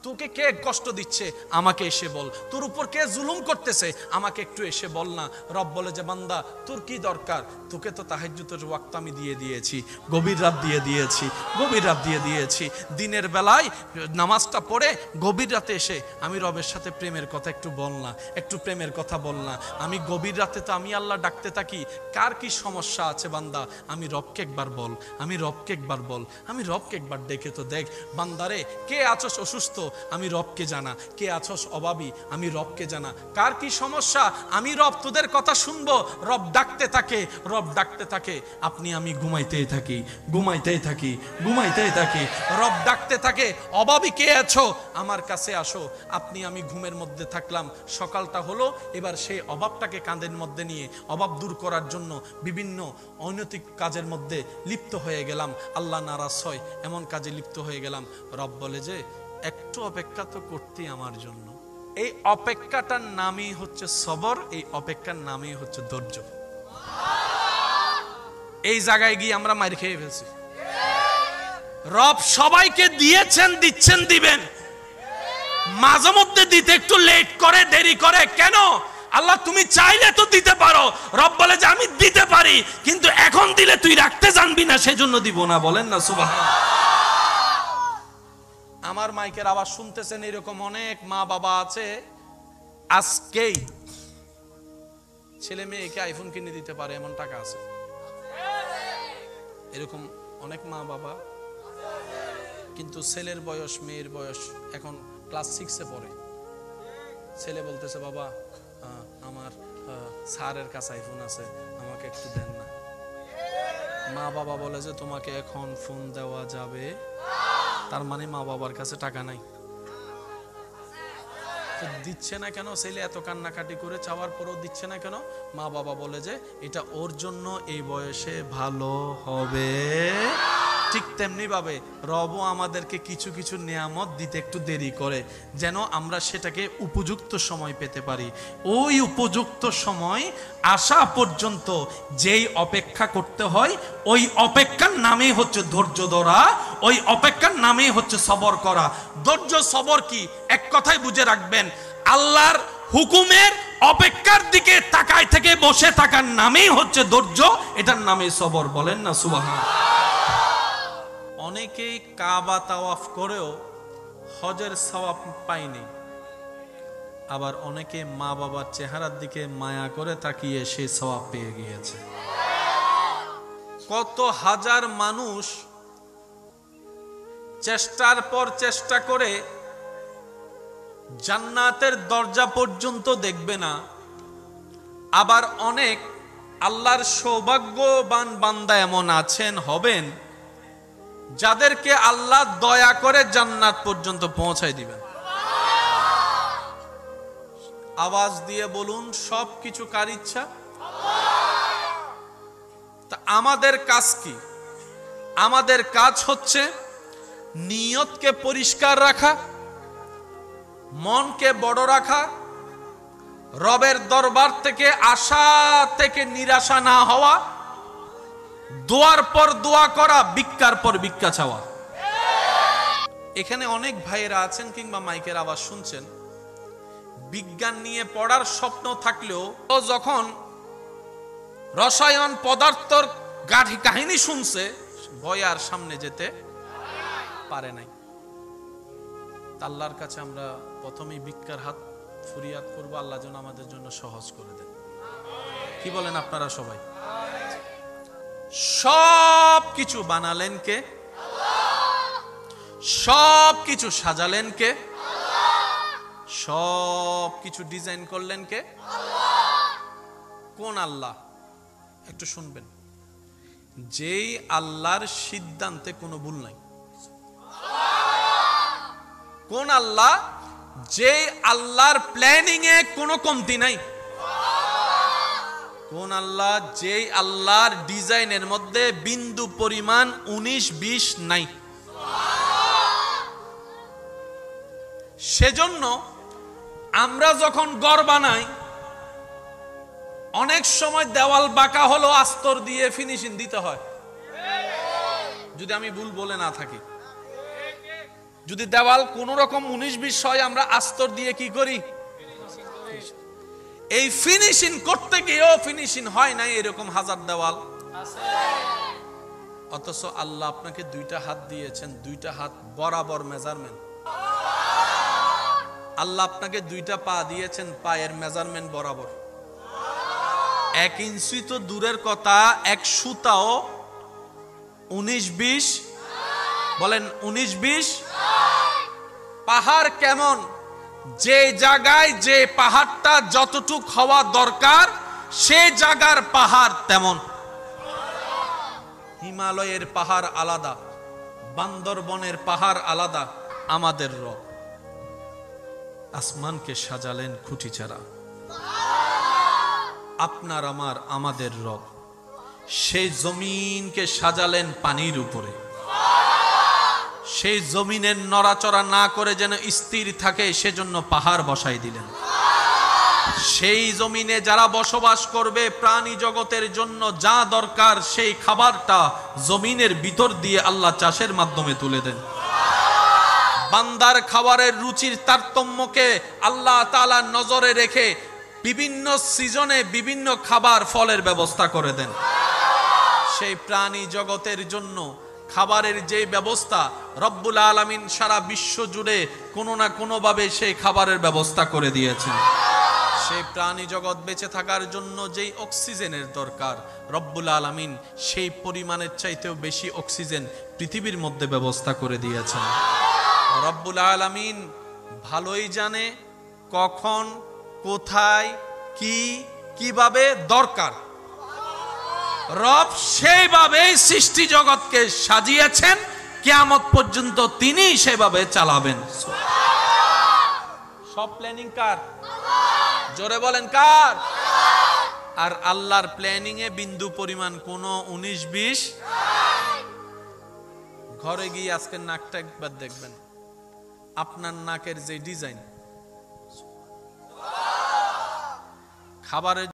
তোকে কে কষ্ট দিচ্ছে আমাকে এসে বল, তোর উপর কে জুলুম করতেছে আমাকে একটু এসে বল না। রব বলে যে বান্দা তোর কি দরকার, তোকে তো তাহাজ্জুদের ওয়াক্ত আমি দিয়ে দিয়েছি, গভীর রাত দিয়ে দিয়েছি, গভীর রাত দিয়ে দিয়েছি। দিনের বেলায় নামাজটা পড়ে গভীর রাতে এসে আমি রবের সাথে প্রেমের কথা একটু বল না, একটু প্রেমের কথা বল না। আমি গভীর রাতে তো আমি আল্লাহ ডাকতে থাকি, কার কি সমস্যা আছে বান্দা, আমি রবকে একবার বল, আমি রবকে একবার বল, আমি রবকে একবার ডেকে তো দেখ। বান্দারে কে আছস অসুস্থ আমি রবকে জানা, কে আছস অভাবী আমি রবকে জানা, কার কি সমস্যা আমি রব তোদের কথা শুনবো। রব ডাকতে থাকে, রব ডাকতে থাকে, আপনি আমি ঘুমাইতেই থাকি, ঘুমাইতেই থাকি, ঘুমাইতেই থাকি। রব ডাকতে থাকে, অভাবী কে আছো আমার কাছে আসো। আপনি আমি ঘুমের মধ্যে থাকলাম, সকালটা হলো, এবার সেই অভাবটাকে কাঁধের মধ্যে নিয়ে অভাব দূর করার জন্য বিভিন্ন অনৈতিক কাজের মধ্যে লিপ্ত হয়ে গেলাম, আল্লাহ নারাজ হয় এমন কাজে লিপ্ত হয়ে গেলাম। রব বলে যে একটু অপেক্ষা তো করতেই আমার জন্য। এই অপেক্ষাটার নামই হচ্ছে সবর, এই অপেক্ষার নামই হচ্ছে ধৈর্য। এই জায়গায় গিয়ে আমরা মার খেয়ে ফেলছি। রব সবাইকে দিয়েছেন, দিচ্ছেন, দিবেন, মাঝে মধ্যে দিতে একটু লেট করে, দেরি করে কেন? আল্লাহ তুমি চাইলে তো দিতে পারো। রব বলে যে আমি দিতে পারি, কিন্তু এখন দিলে তুই রাখতে জানবি না, সেজন্য দিব না। বলেন না সুবহানাল্লাহ। আমার মাইকের আওয়াজ শুনতেছেন এরকম অনেক মা বাবা আছে, আজকেই ছেলে মেয়েকে আইফোন কিনে দিতে পারে এমন টাকা আছে। এরকম অনেক মা বাবা, কিন্তু ছেলের বয়স মেয়ের বয়স এখন ক্লাস 6-এ পড়ে। ছেলে বলতেছে বাবা আমার স্যারের কাছে আইফোন আছে, আমাকে একটু দেন না। মা বাবা বলে যে তোমাকে এখন ফোন দেওয়া যাবে, তার মানে মা বাবার কাছে টাকা নাই। দিচ্ছে না কেন? ছেলে এত কান্নাকাটি করে চাওয়ার পরেও দিচ্ছে না কেন? মা বাবা বলে যে এটা ওর জন্য এই বয়সে ভালো হবে। ঠিক তেমনি ভাবে রবও আমাদেরকে কিছু কিছু নিয়ামত দিতে একটু দেরি করে, যেন আমরা সেটাকে উপযুক্ত সময় পেতে পারি। ওই উপযুক্ত সময় আসা পর্যন্ত যেই অপেক্ষা করতে হয়, ওই অপেক্ষার নামেই হচ্ছে ধৈর্য ধরা, ওই অপেক্ষার নামেই হচ্ছে সবর করা। ধৈর্য সবর কি এক কথাই বুঝে রাখবেন, আল্লাহর হুকুমের অপেক্ষার দিকে তাকায় থেকে বসে থাকার নামেই হচ্ছে ধৈর্য, এটার নামই সবর। বলেন না সুবহানাল্লাহ। অনেকেই কাবা তাওয়াফ করেও হজের সওয়াব পায়নি, আবার অনেকে মা বাবার চেহারার দিকে মায়া করে তাকিয়ে সেই সওয়াব পেয়ে গিয়েছে। কত হাজার মানুষ চেষ্টার পর চেষ্টা করে জান্নাতের দরজা পর্যন্ত দেখবে না, আবার অনেক আল্লাহর সৌভাগ্যবান বান্দা এমন আছেন হবেন যাদেরকে আল্লাহ দয়া করে জান্নাত পর্যন্ত পৌঁছায় দিবেন। আওয়াজ দিয়ে বলুন সবকিছু কার ইচ্ছা? তা আমাদের কাজ কি? আমাদের কাজ হচ্ছে নিয়তকে পরিষ্কার রাখা, মনকে বড় রাখা, রবের দরবার থেকে আশা থেকে নিরাশা না হওয়া, দোয়ার পর দোয়া করা, ভিক্ষার পর ভিক্ষা চাওয়া। এখানে অনেক ভাইয়েরা আছেন কিংবা মাইকের আওয়াজ শুনছেন, বিজ্ঞান নিয়ে পড়ার স্বপ্ন থাকলেও যখন রসায়ন পদার্থর কাহিনী শুনছে ভয় আর সামনে যেতে পারে নাই। আল্লাহর কাছে আমরা প্রথমেই ভিক্ষার হাত ফরিয়াদ করবো, আল্লাহ যেন আমাদের জন্য সহজ করে দেন। কি বলেন আপনারা সবাই? সব কিছু বানালেন কে? সব কিছু সাজালেন কে? সব কিছু ডিজাইন করলেন কে? কোন আল্লাহ? একটু শুনবেন, যেই আল্লাহর সিদ্ধান্তে কোনো ভুল নাই। কোন আল্লাহ? যেই আল্লাহর প্ল্যানিং এ কোনো কমতি নাই। কোন আল্লাহ? যেই আল্লাহর ডিজাইনের মধ্যে বিন্দু পরিমাণ 19-20 নাই। সেজন্য আমরা যখন ঘর বানাই অনেক সময় দেওয়াল বাঁকা হলো আস্তর দিয়ে ফিনিশিং দিতে হয়, যদি আমি ভুল বলে না থাকি। যদি দেওয়াল কোন রকম 19-20 হয় আমরা আস্তর দিয়ে কি করি, এই ফিনিশিং করতে গিয়েও ফিনিশিং হয় না, এরকম হাজার দেওয়াল আছে। অথচ আল্লাহ আপনাকে দুইটা হাত দিয়েছেন, দুইটা হাত বরাবর মেজারমেন্ট। আল্লাহ আপনাকে দুইটা পা দিয়েছেন, পায়ের মেজারমেন্ট বরাবর। 1 ইঞ্চি তো দূরের কথা, এক সুতাও 19-20, বলেন 19-20। পাহাড় কেমন, যে জায়গায় যে পাহাড়টা যতটুক হওয়া দরকার সে জায়গার পাহাড় তেমন। হিমালয়ের পাহাড় আলাদা, বান্দরবনের পাহাড় আলাদা। আমাদের রব আসমানকে সাজালেন খুঁটি ছাড়া। আপনার আমার আমাদের রব সেই জমিনকে সাজালেন পানির উপরে। সেই জমিনের নড়াচড়া না করে যেন স্থির থাকে সেজন্য পাহাড় বসাই দিলেন। সেই জমিনে যারা বসবাস করবে প্রাণী জগতের জন্য যা দরকার সেই খাবারটা জমিনের ভিতর দিয়ে আল্লাহ চাষের মাধ্যমে তুলে দেন। বান্দার খাবারের রুচির তারতম্যকে আল্লাহ তাআলা নজরে রেখে বিভিন্ন সিজনে বিভিন্ন খাবার ফলের ব্যবস্থা করে দেন। সেই প্রাণী জগতের জন্য খাবারের যে ব্যবস্থা রব্বুল আলামিন সারা বিশ্ব জুড়ে কোনো না কোনো ভাবে সেই খাবারের ব্যবস্থা করে দিয়েছেন। সেই প্রাণী জগৎ বেঁচে থাকার জন্য যেই অক্সিজেনের দরকার রব্বুল আলামিন সেই পরিমাণের চাইতেও বেশি অক্সিজেন পৃথিবীর মধ্যে ব্যবস্থা করে দিয়েছেন। রব্বুল আলামিন ভালোই জানে কখন, কোথায়, কি কিভাবে দরকার। রব সেইভাবে সৃষ্টি জগৎকে সাজিয়েছেন, কিয়ামত পর্যন্ত তিনি সেভাবে চালাবেন। সব প্ল্যানিং কার? জোরে বলেন কার? আর আল্লাহর প্ল্যানিং এ বিন্দু পরিমাণ কোনো 19-20। ঘরে গিয়ে আজকে নাকটা একবার দেখবেন, আপনার নাকের যে ডিজাইন, খাবারের